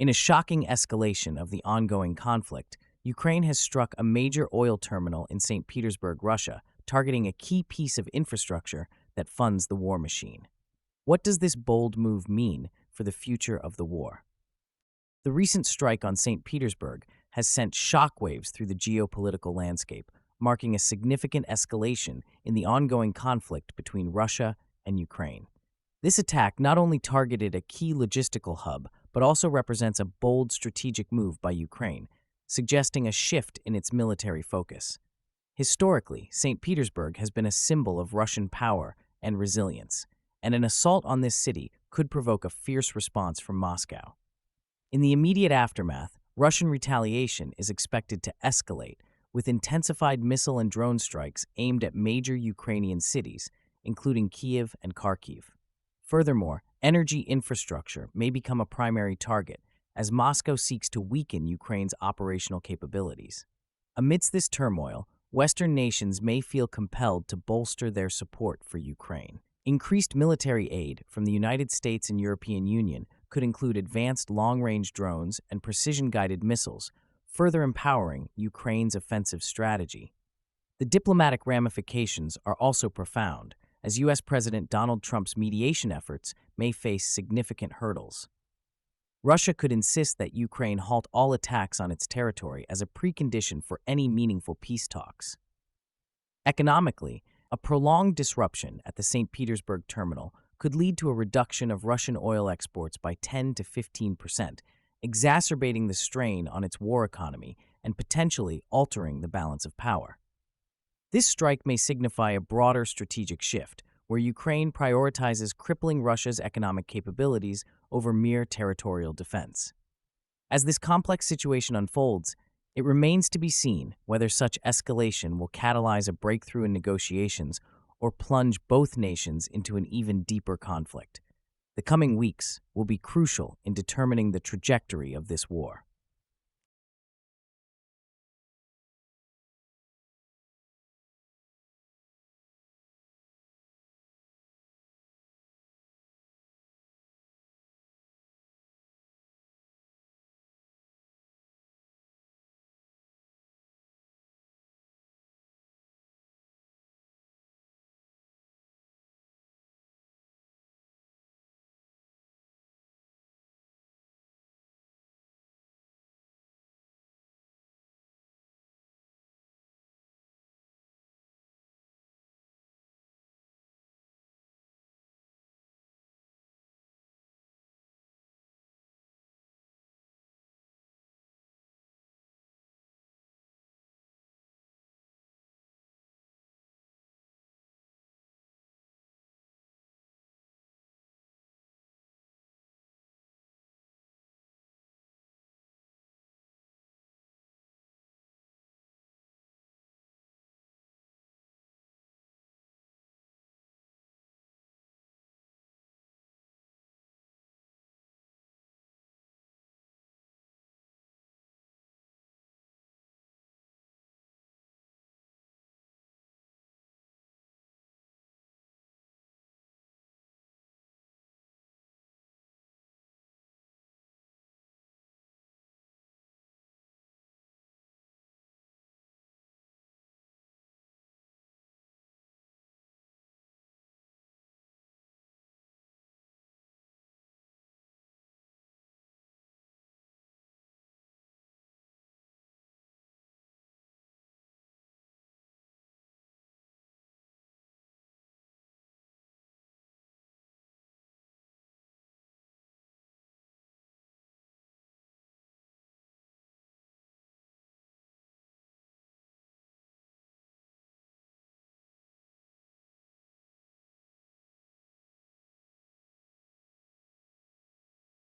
In a shocking escalation of the ongoing conflict, Ukraine has struck a major oil terminal in St. Petersburg, Russia, targeting a key piece of infrastructure that funds the war machine. What does this bold move mean for the future of the war? The recent strike on St. Petersburg has sent shockwaves through the geopolitical landscape, marking a significant escalation in the ongoing conflict between Russia and Ukraine. This attack not only targeted a key logistical hub, but also represents a bold strategic move by Ukraine, suggesting a shift in its military focus. Historically, St. Petersburg has been a symbol of Russian power and resilience, and an assault on this city could provoke a fierce response from Moscow. In the immediate aftermath, Russian retaliation is expected to escalate, with intensified missile and drone strikes aimed at major Ukrainian cities, including Kyiv and Kharkiv. Furthermore, energy infrastructure may become a primary target as Moscow seeks to weaken Ukraine's operational capabilities. Amidst this turmoil, Western nations may feel compelled to bolster their support for Ukraine. Increased military aid from the United States and European Union could include advanced long-range drones and precision-guided missiles, further empowering Ukraine's offensive strategy. The diplomatic ramifications are also profound, as U.S. President Donald Trump's mediation efforts may face significant hurdles. Russia could insist that Ukraine halt all attacks on its territory as a precondition for any meaningful peace talks. Economically, a prolonged disruption at the St. Petersburg terminal could lead to a reduction of Russian oil exports by 10 to 15%, exacerbating the strain on its war economy and potentially altering the balance of power. This strike may signify a broader strategic shift, where Ukraine prioritizes crippling Russia's economic capabilities over mere territorial defense. As this complex situation unfolds, it remains to be seen whether such escalation will catalyze a breakthrough in negotiations or plunge both nations into an even deeper conflict. The coming weeks will be crucial in determining the trajectory of this war.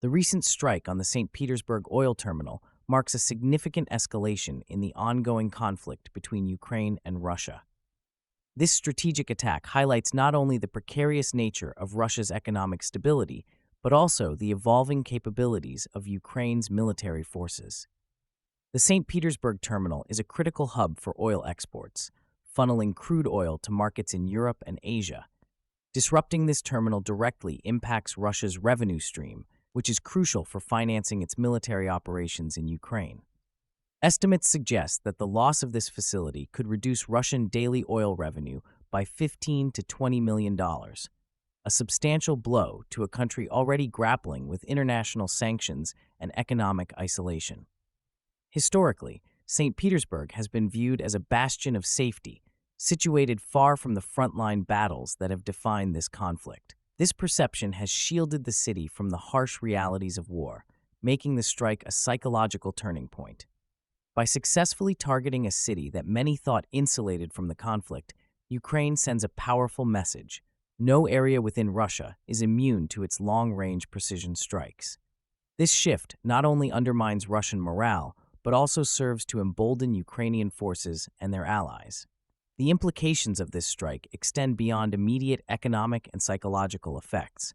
The recent strike on the St. Petersburg oil terminal marks a significant escalation in the ongoing conflict between Ukraine and Russia. This strategic attack highlights not only the precarious nature of Russia's economic stability, but also the evolving capabilities of Ukraine's military forces. The St. Petersburg terminal is a critical hub for oil exports, funneling crude oil to markets in Europe and Asia. Disrupting this terminal directly impacts Russia's revenue stream, which is crucial for financing its military operations in Ukraine. Estimates suggest that the loss of this facility could reduce Russian daily oil revenue by $15 to $20 million, a substantial blow to a country already grappling with international sanctions and economic isolation. Historically, St. Petersburg has been viewed as a bastion of safety, situated far from the frontline battles that have defined this conflict. This perception has shielded the city from the harsh realities of war, making the strike a psychological turning point. By successfully targeting a city that many thought insulated from the conflict, Ukraine sends a powerful message. No area within Russia is immune to its long-range precision strikes. This shift not only undermines Russian morale, but also serves to embolden Ukrainian forces and their allies. The implications of this strike extend beyond immediate economic and psychological effects.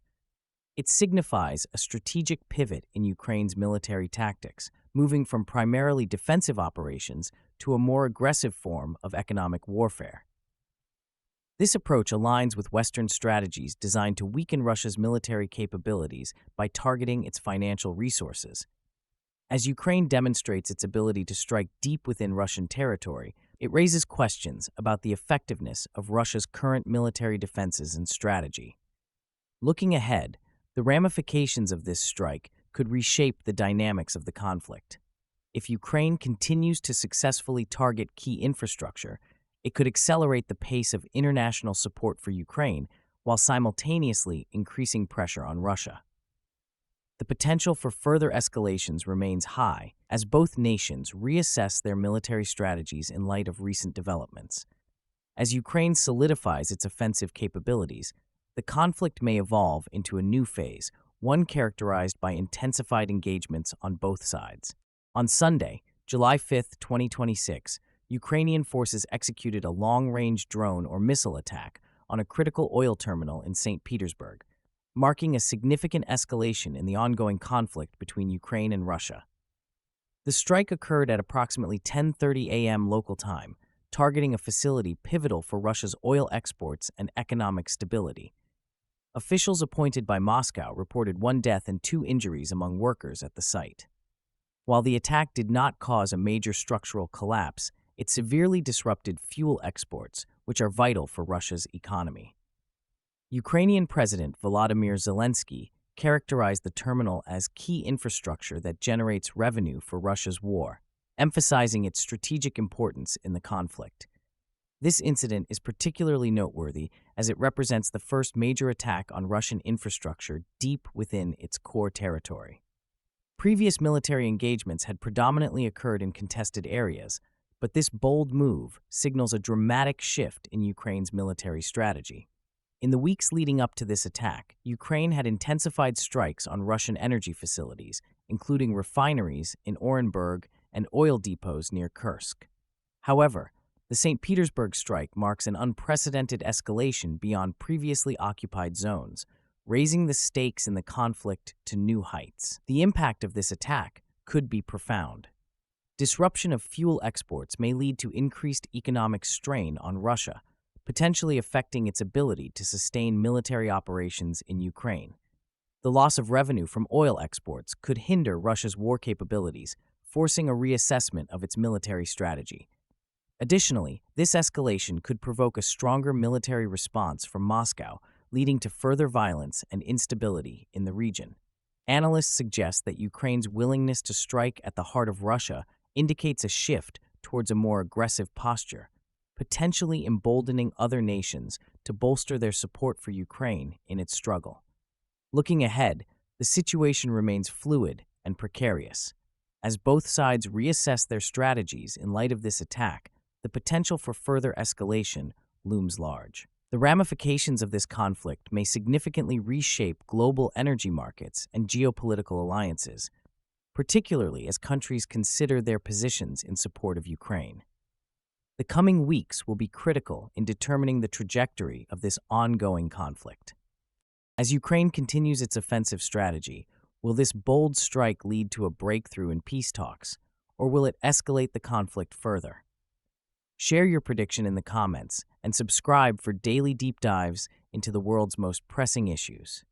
It signifies a strategic pivot in Ukraine's military tactics, moving from primarily defensive operations to a more aggressive form of economic warfare. This approach aligns with Western strategies designed to weaken Russia's military capabilities by targeting its financial resources. As Ukraine demonstrates its ability to strike deep within Russian territory, it raises questions about the effectiveness of Russia's current military defenses and strategy. Looking ahead, the ramifications of this strike could reshape the dynamics of the conflict. If Ukraine continues to successfully target key infrastructure, it could accelerate the pace of international support for Ukraine while simultaneously increasing pressure on Russia. The potential for further escalations remains high as both nations reassess their military strategies in light of recent developments. As Ukraine solidifies its offensive capabilities, the conflict may evolve into a new phase, one characterized by intensified engagements on both sides. On Sunday, July 5, 2026, Ukrainian forces executed a long-range drone or missile attack on a critical oil terminal in St. Petersburg, marking a significant escalation in the ongoing conflict between Ukraine and Russia. The strike occurred at approximately 10:30 a.m. local time, targeting a facility pivotal for Russia's oil exports and economic stability. Officials appointed by Moscow reported 1 death and 2 injuries among workers at the site. While the attack did not cause a major structural collapse, it severely disrupted fuel exports, which are vital for Russia's economy. Ukrainian President Volodymyr Zelensky characterized the terminal as key infrastructure that generates revenue for Russia's war, emphasizing its strategic importance in the conflict. This incident is particularly noteworthy as it represents the first major attack on Russian infrastructure deep within its core territory. Previous military engagements had predominantly occurred in contested areas, but this bold move signals a dramatic shift in Ukraine's military strategy. In the weeks leading up to this attack, Ukraine had intensified strikes on Russian energy facilities, including refineries in Orenburg and oil depots near Kursk. However, the St. Petersburg strike marks an unprecedented escalation beyond previously occupied zones, raising the stakes in the conflict to new heights. The impact of this attack could be profound. Disruption of fuel exports may lead to increased economic strain on Russia, potentially affecting its ability to sustain military operations in Ukraine. The loss of revenue from oil exports could hinder Russia's war capabilities, forcing a reassessment of its military strategy. Additionally, this escalation could provoke a stronger military response from Moscow, leading to further violence and instability in the region. Analysts suggest that Ukraine's willingness to strike at the heart of Russia indicates a shift towards a more aggressive posture, potentially emboldening other nations to bolster their support for Ukraine in its struggle. Looking ahead, the situation remains fluid and precarious. As both sides reassess their strategies in light of this attack, the potential for further escalation looms large. The ramifications of this conflict may significantly reshape global energy markets and geopolitical alliances, particularly as countries consider their positions in support of Ukraine. The coming weeks will be critical in determining the trajectory of this ongoing conflict. As Ukraine continues its offensive strategy, will this bold strike lead to a breakthrough in peace talks, or will it escalate the conflict further? Share your prediction in the comments and subscribe for daily deep dives into the world's most pressing issues.